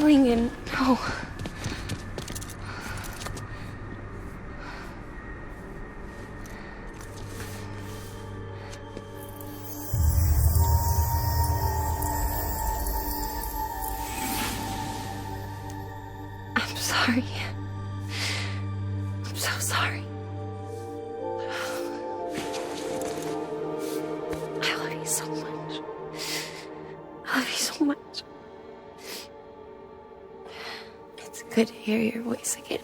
Lingen, no. I'm sorry. I'm so sorry. I love you so much. I love you so much. It's good to hear your voice again.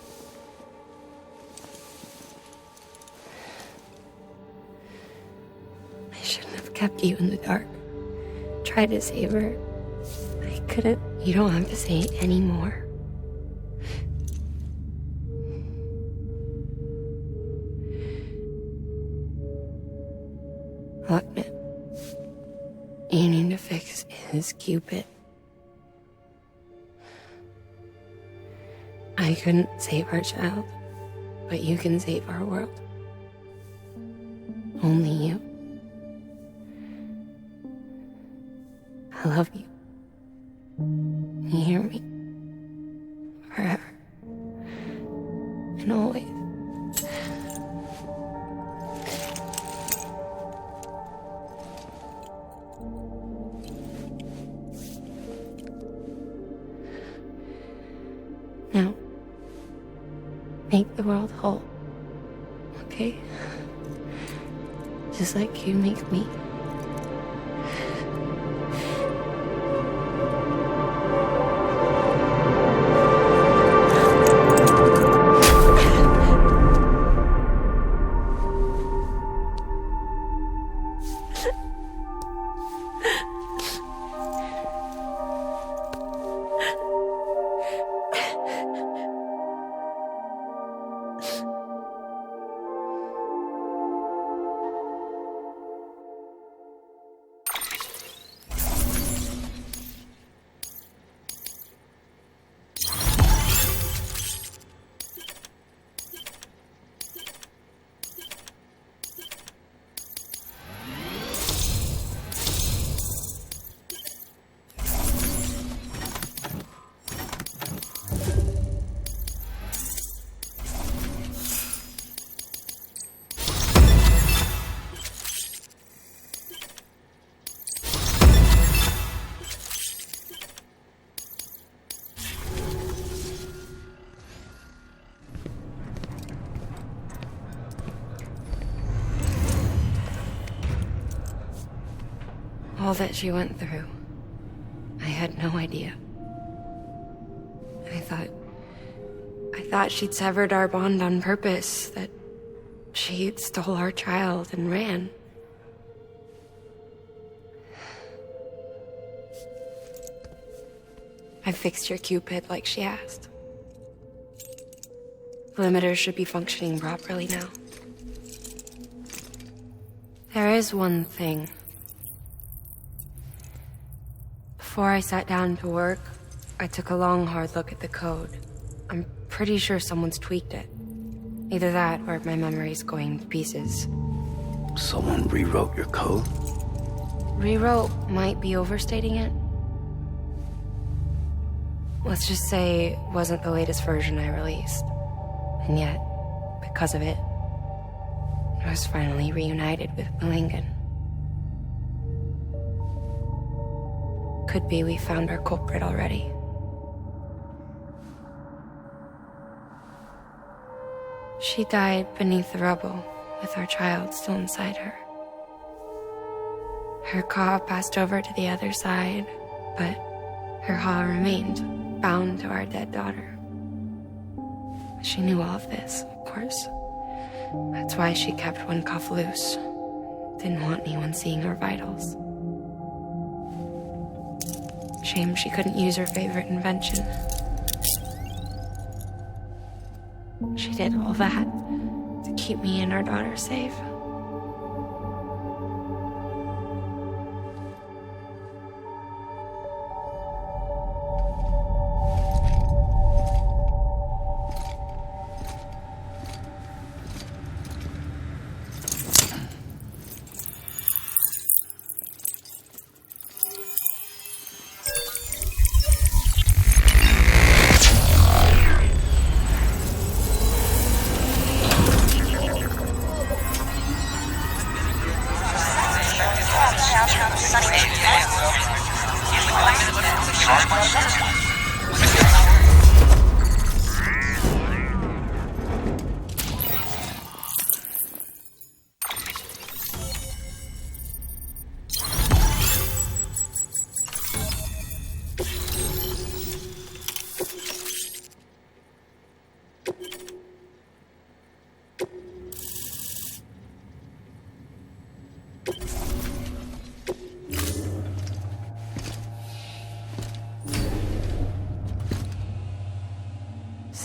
I shouldn't have kept you in the dark. Tried to save her. I couldn't. You don't have to say it anymore. Look, man. You need to fix his Cupid. I couldn't save our child, but you can save our world. Only you. I love you. You hear me? Forever. And always. Now, make the world whole, okay? Just like you make me. All that she went through, I had no idea. I thought she'd severed our bond on purpose, that she stole our child and ran. I fixed your Cupid like she asked. The limiter should be functioning properly now. There is one thing. Before I sat down to work, I took a long, hard look at the code. I'm pretty sure someone's tweaked it. Either that, or my memory's going to pieces. Someone rewrote your code? Rewrote might be overstating it. Let's just say it wasn't the latest version I released. And yet, because of it, I was finally reunited with Lingen. Could be we found our culprit already. She died beneath the rubble, with our child still inside her. Her caw passed over to the other side, but her haw remained, bound to our dead daughter. She knew all of this, of course. That's why she kept one cuff loose. Didn't want anyone seeing her vitals. Shame she couldn't use her favorite invention. She did all that to keep me and our daughter safe.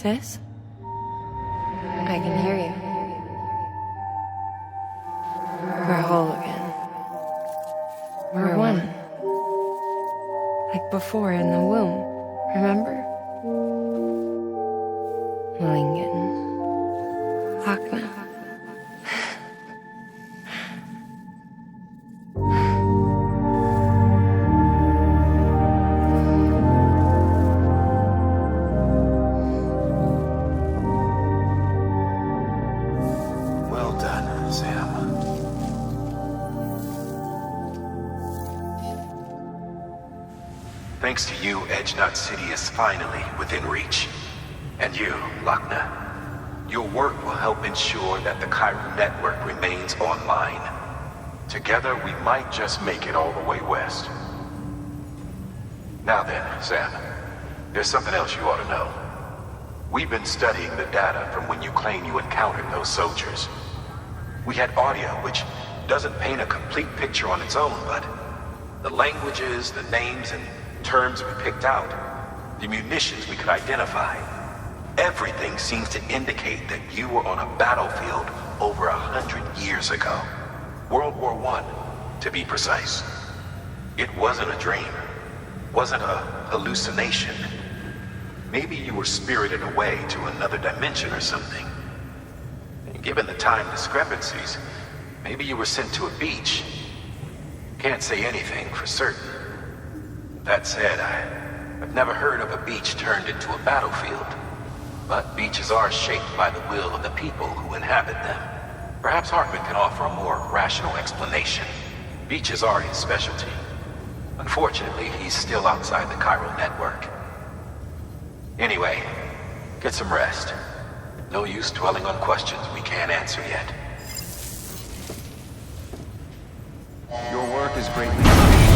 Sis? I can hear you. We're whole again. We're one. Like before in the womb, remember? Lingen. Hakna. Well done, Sam. Thanks to you, Edgenut City is finally within reach. And you, Lakna. Your work will help ensure that the Chiral network remains online. Together, we might just make it all the way west. Now then, Sam, there's something else you ought to know. We've been studying the data from when you claim you encountered those soldiers. We had audio which doesn't paint a complete picture on its own, but the languages, the names, and terms we picked out, the munitions we could identify, everything seems to indicate that you were on a battlefield over 100 years ago. World War I, to be precise. It wasn't a dream. Wasn't a hallucination. Maybe you were spirited away to another dimension or something. And given the time discrepancies, maybe you were sent to a beach. Can't say anything for certain. That said, I've never heard of a beach turned into a battlefield. But beaches are shaped by the will of the people who inhabit them. Perhaps Hartman can offer a more rational explanation. Beaches are his specialty. Unfortunately, he's still outside the Chiral network. Anyway, get some rest. No use dwelling on questions we can't answer yet. Your work is greatly appreciated.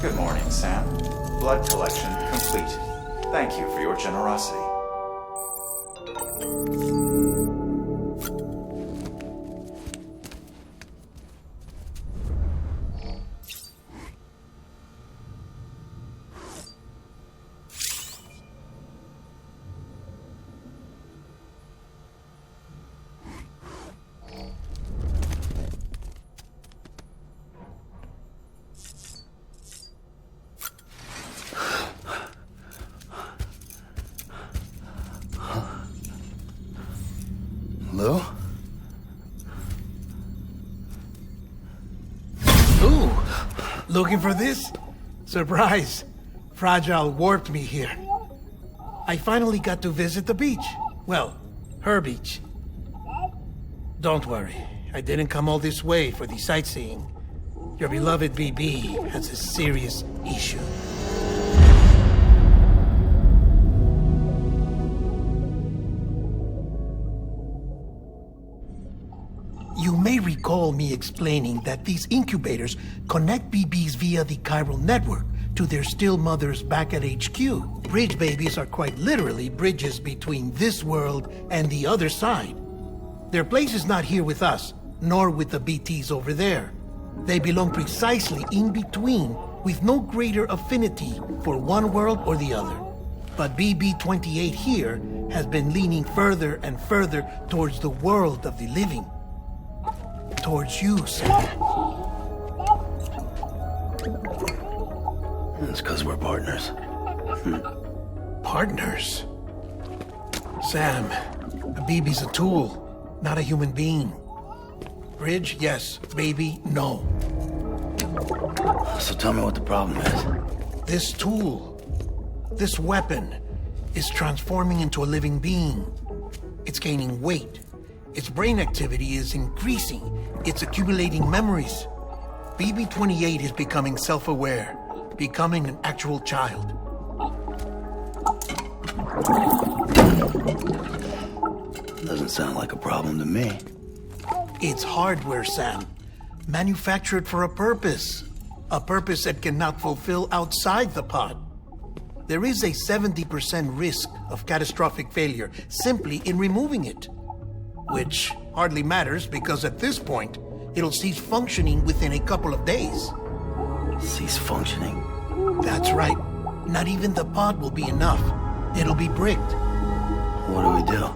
Good morning, Sam. Blood collection complete. Thank you for your generosity. Lou? Ooh, looking for this? Surprise. Fragile warped me here. I finally got to visit the beach. Well, her beach. Don't worry, I didn't come all this way for the sightseeing. Your beloved BB has a serious issue. You may recall me explaining that these incubators connect BBs via the chiral network to their still mothers back at HQ. Bridge babies are quite literally bridges between this world and the other side. Their place is not here with us, nor with the BTs over there. They belong precisely in between, with no greater affinity for one world or the other. But BB-28 here has been leaning further and further towards the world of the living. Towards you, Sam. It's because we're partners. Partners? Sam, a BB's a tool, not a human being. Bridge, yes. Baby, no. So tell me what the problem is. This tool, this weapon, is transforming into a living being. It's gaining weight. Its brain activity is increasing. It's accumulating memories. BB-28 is becoming self-aware, becoming an actual child. Doesn't sound like a problem to me. It's hardware, Sam. Manufactured for a purpose. A purpose that cannot fulfill outside the pod. There is a 70% risk of catastrophic failure simply in removing it. Which hardly matters because at this point, it'll cease functioning within a couple of days. Cease functioning? That's right. Not even the pod will be enough. It'll be bricked. What do we do?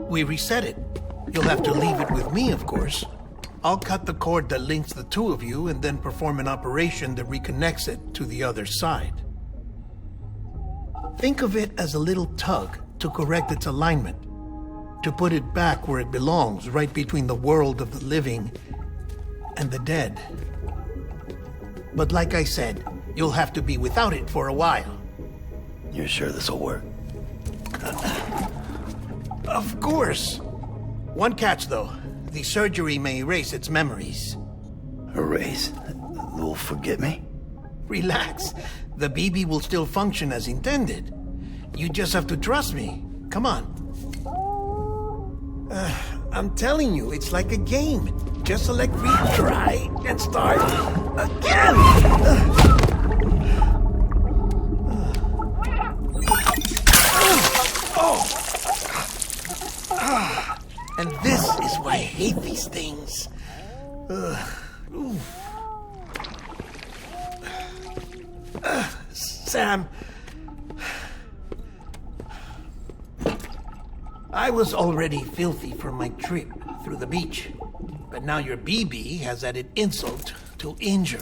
We reset it. You'll have to leave it with me, of course. I'll cut the cord that links the two of you and then perform an operation that reconnects it to the other side. Think of it as a little tug to correct its alignment, to put it back where it belongs, right between the world of the living and the dead. But like I said, you'll have to be without it for a while. You're sure this'll work? Of course. One catch, though. The surgery may erase its memories. Erase? They'll forget me? Relax. The BB will still function as intended. You just have to trust me. Come on. I'm telling you, it's like a game. Just select retry and start again! And this is why I hate these things. Sam, I was already filthy from my trip through the beach, but now your BB has added insult to injury.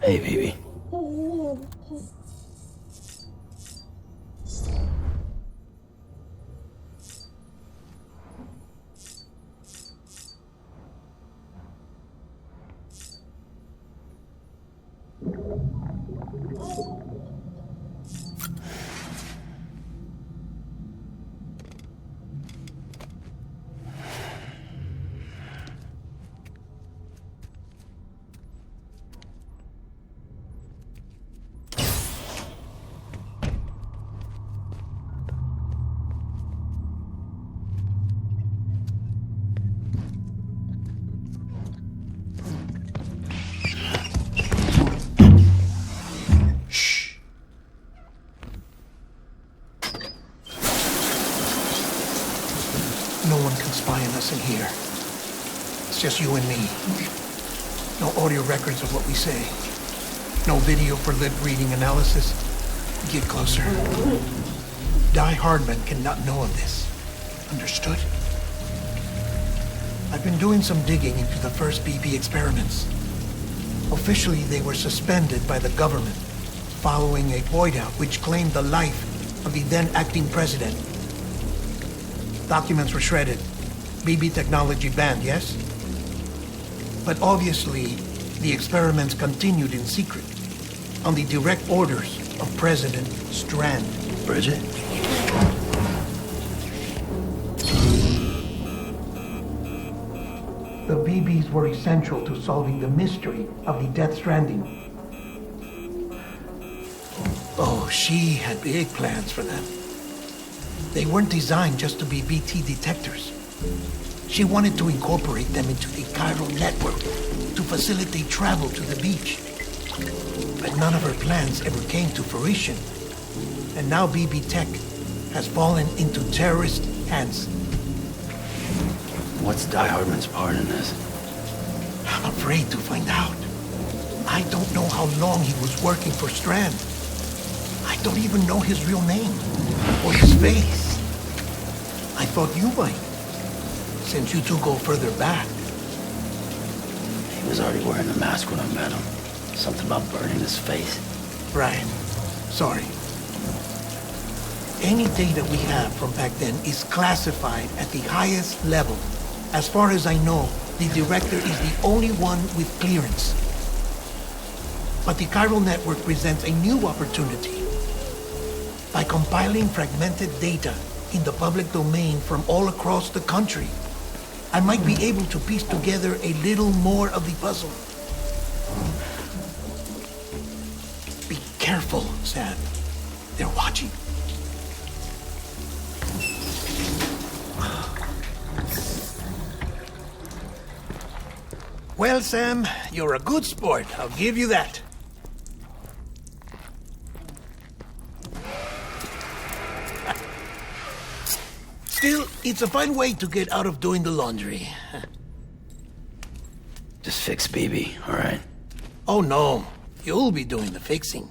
Hey, baby. No one can spy on us in here. It's just you and me. No audio records of what we say. No video for lip-reading analysis. Get closer. Die Hardman cannot know of this. Understood? I've been doing some digging into the first BB experiments. Officially, they were suspended by the government following a void out which claimed the life of the then acting president. Documents were shredded. BB technology banned, yes? But obviously, the experiments continued in secret, on the direct orders of President Strand. Bridget? The BBs were essential to solving the mystery of the Death Stranding. Oh, she had big plans for them. They weren't designed just to be BT detectors. She wanted to incorporate them into the chiral network to facilitate travel to the beach. But none of her plans ever came to fruition. And now BB Tech has fallen into terrorist hands. What's Die Hardman's part in this? I'm afraid to find out. I don't know how long he was working for Strand. I don't even know his real name or his face. I thought you might, since you two go further back. He was already wearing the mask when I met him. Something about burning his face. Right. Sorry. Any data we have from back then is classified at the highest level. As far as I know, the director is the only one with clearance. But the chiral network presents a new opportunity. By compiling fragmented data in the public domain from all across the country, I might be able to piece together a little more of the puzzle. Be careful, Sam. They're watching. Well, Sam, you're a good sport. I'll give you that. Still, it's a fine way to get out of doing the laundry. Just fix BB, all right? Oh, no. You'll be doing the fixing.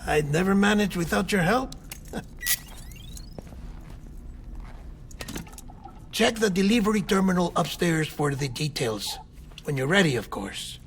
I'd never manage without your help. Check the delivery terminal upstairs for the details. When you're ready, of course.